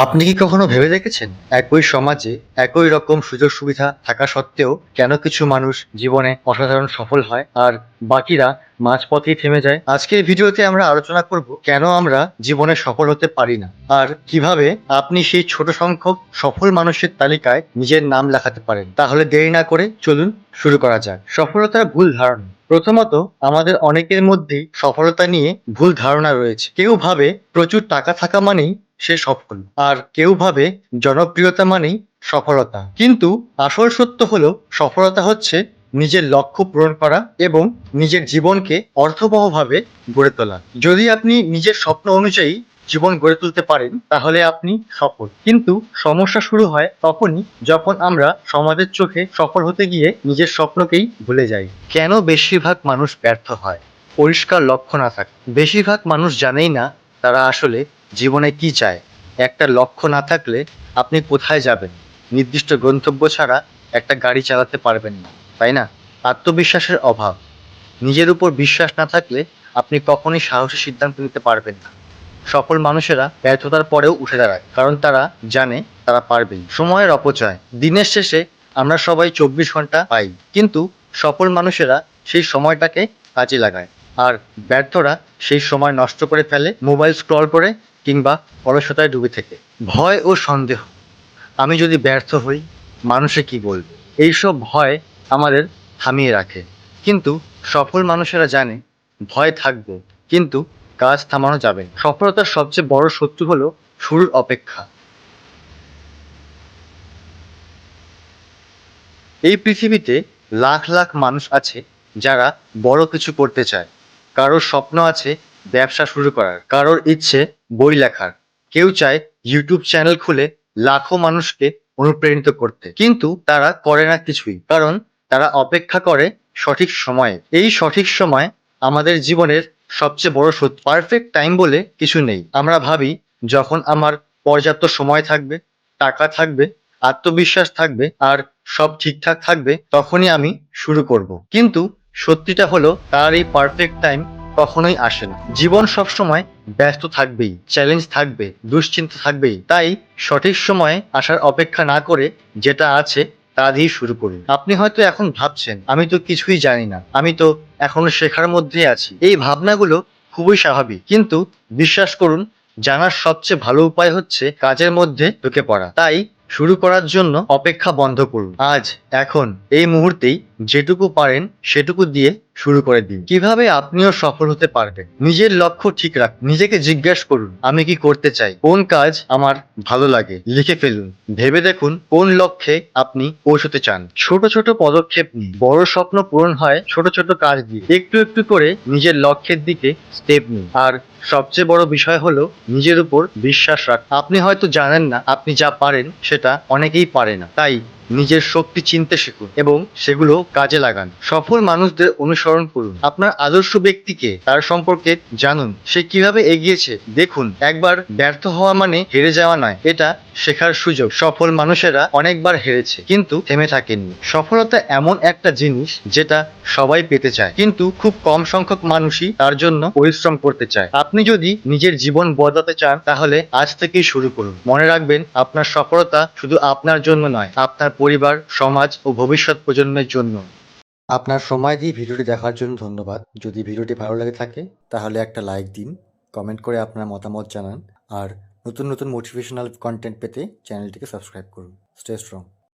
আপনি কি কখনো ভেবে দেখেছেন একই সমাজে একই রকম সুযোগ সুবিধা থাকা সত্ত্বেও কেন কিছু মানুষ জীবনে অসাধারণ সফল হয় আর বাকিরা মাঝপথেই থেমে যায়? আজকের ভিডিওতে আমরা আলোচনা করব কেন আমরা জীবনে সফল হতে পারি না আর কিভাবে আপনি সেই ছোট সংখ্যক সফল মানুষের তালিকায় নিজের নাম লেখাতে পারেন। তাহলে দেরি না করে চলুন শুরু করা যাক। সফলতার ভুল ধারণা। প্রথমত, আমাদের অনেকের মধ্যেই সফলতা নিয়ে ভুল ধারণা রয়েছে। কেউ ভাবে প্রচুর টাকা থাকা মানেই সে সফল, আর কেউ ভাবে জনপ্রিয়তা মানেই সফলতা। কিন্তু আসল সত্য হলো সফলতা হচ্ছে নিজের লক্ষ্য পূরণ করা এবং নিজের জীবনকে অর্থবহভাবে গড়ে তোলা। যদি আপনি নিজের স্বপ্ন অনুযায়ী জীবন গড়ে তুলতে পারেন তাহলে আপনি সফল। কিন্তু সমস্যা শুরু হয় তখনই যখন আমরা সমাজের চোখে সফল হতে গিয়ে নিজের স্বপ্নকেই ভুলে যাই। কেন বেশিরভাগ মানুষ ব্যর্থ হয়? পরিষ্কার লক্ষ্য না থাকে। বেশিরভাগ মানুষ জানেই না তারা আসলে জীবনে কি চায়। একটা লক্ষ্য না থাকলে আপনি কোথায় যাবেন? নির্দিষ্ট গন্তব্য ছাড়া একটা গাড়ি চালাতে পারবেন না, তাই না? আত্মবিশ্বাসের অভাব। নিজের উপর বিশ্বাস না থাকলে আপনি কখনোই সাহসী সিদ্ধান্ত নিতে পারবেন না। সফল মানুষেরা ব্যর্থতার পরেও উঠে দাঁড়ায় কারণ তারা জানে তারা পারবেই। সময়ের অপচয়। দিনের শেষে আমরা সবাই 24 ঘন্টা পাই, কিন্তু সফল মানুষেরা সেই সময়টাকে কাজে লাগায়, আর ব্যর্থরা সেই সময় নষ্ট করে ফেলে মোবাইল স্ক্রল করে কিংবা অলসতায় ডুবে থেকে। ভয় ও সন্দেহ। আমি যদি ব্যর্থ হই, মানুষে কি বলবে? এইসব ভয় আমাদের থামিয়ে রাখে। কিন্তু সফল মানুষেরা জানে ভয় থাকবে, কিন্তু কাজ থামানো যাবে না। সফলতার সবচেয়ে বড় শত্রু হলো শুরুর অপেক্ষা। এই পৃথিবীতে লাখ লাখ মানুষ আছে যারা বড় কিছু করতে চায়। কারোর স্বপ্ন আছে ব্যবসা শুরু করার, কারোর ইচ্ছে বই লেখার, কেউ চায় ইউটিউব চ্যানেল খুলে লাখো মানুষকে অনুপ্রাণিত করতে। কিন্তু তারা করে না কিছুই, কারণ তারা অপেক্ষা করে সঠিক সময়ে। এই সঠিক সময় আমাদের জীবনের সবচেয়ে বড় সত্য। পারফেক্ট টাইম বলে কিছু নেই। আমরা ভাবি যখন আমার পর্যাপ্ত সময় থাকবে, টাকা থাকবে, আত্মবিশ্বাস থাকবে আর সব ঠিকঠাক থাকবে, তখনই আমি শুরু করব। কিন্তু সত্যিটা হলো তার এই পারফেক্ট টাইম কখনোই আসে না। জীবন সবসময় ব্যস্ত থাকবেই, চ্যালেঞ্জ থাকবে, দুশ্চিন্তা থাকবেই। তাই সঠিক সময়ে আসার অপেক্ষা না করে যেটা আছে তা দিয়ে শুরু করুন। আপনি হয়তো এখন ভাবছেন আমি তো কিছুই জানি না, আমি তো এখনো শেখার মধ্যে আছি। এই ভাবনাগুলো খুবই স্বাভাবিক, কিন্তু বিশ্বাস করুন, জানার সবচেয়ে ভালো উপায় হচ্ছে কাজের মধ্যে ঢুকে পড়া। তাই শুরু করার জন্য অপেক্ষা বন্ধ করুন। আজ, এখন, এই মুহূর্তেই যেটুকু পারেন সেটুকু দিয়ে শুরু করে দিন। কিভাবে আপনিও সফল হতে পারবেন? নিজের লক্ষ্য ঠিক রাখুন। নিজেকে জিজ্ঞেস করুন, আমি কি করতে চাই? কোন কাজ আমার ভালো লাগে? লিখে ফেলুন। ভেবে দেখুন কোন লক্ষ্যে আপনি পৌঁছতে চান। ছোট ছোট পদক্ষেপ নিন। বড় স্বপ্ন পূরণ হয় ছোট ছোট কাজ দিয়ে। একটু একটু করে নিজের লক্ষ্যের দিকে স্টেপ নিন। আর সবচেয়ে বড় বিষয় হলো নিজের উপর বিশ্বাস রাখ। আপনি হয়তো জানেন না আপনি যা পারেন সেটা অনেকেই পারে না। তাই নিজের শক্তি চিনতে শিখুন এবং সেগুলো কাজে লাগান। সফল মানুষদের অনুসরণ করুন। আপনার আদর্শ ব্যক্তিকে, তার সম্পর্কে জানুন, সে কিভাবে এগিয়েছে দেখুন। একবার ব্যর্থ হওয়া মানে হেরে যাওয়া নয়, এটা শেখার সুযোগ। সফল মানুষেরা অনেকবার হেরেছে কিন্তু থেমে থাকেননি। সফলতা এমন একটা জিনিস যেটা সবাই পেতে চায়, কিন্তু খুব কম সংখ্যক মানুষই তার জন্য পরিশ্রম করতে চায়। আপনি যদি নিজের জীবন বদলাতে চান তাহলে আজ থেকেই শুরু করুন। মনে রাখবেন, আপনার সফলতা শুধু আপনার জন্য নয়, আপনার পরিবার, সমাজ ও ভবিষ্যৎ প্রজন্মের জন্য। আপনার সময় দিয়ে ভিডিওটি দেখার জন্য ধন্যবাদ। যদি ভিডিওটি ভালো লেগে থাকে তাহলে একটা লাইক দিন, কমেন্ট করে আপনার মতামত জানান, আর নতুন নতুন মোটিভেশনাল কন্টেন্ট পেতে চ্যানেলটিকে সাবস্ক্রাইব করুন। Stay strong.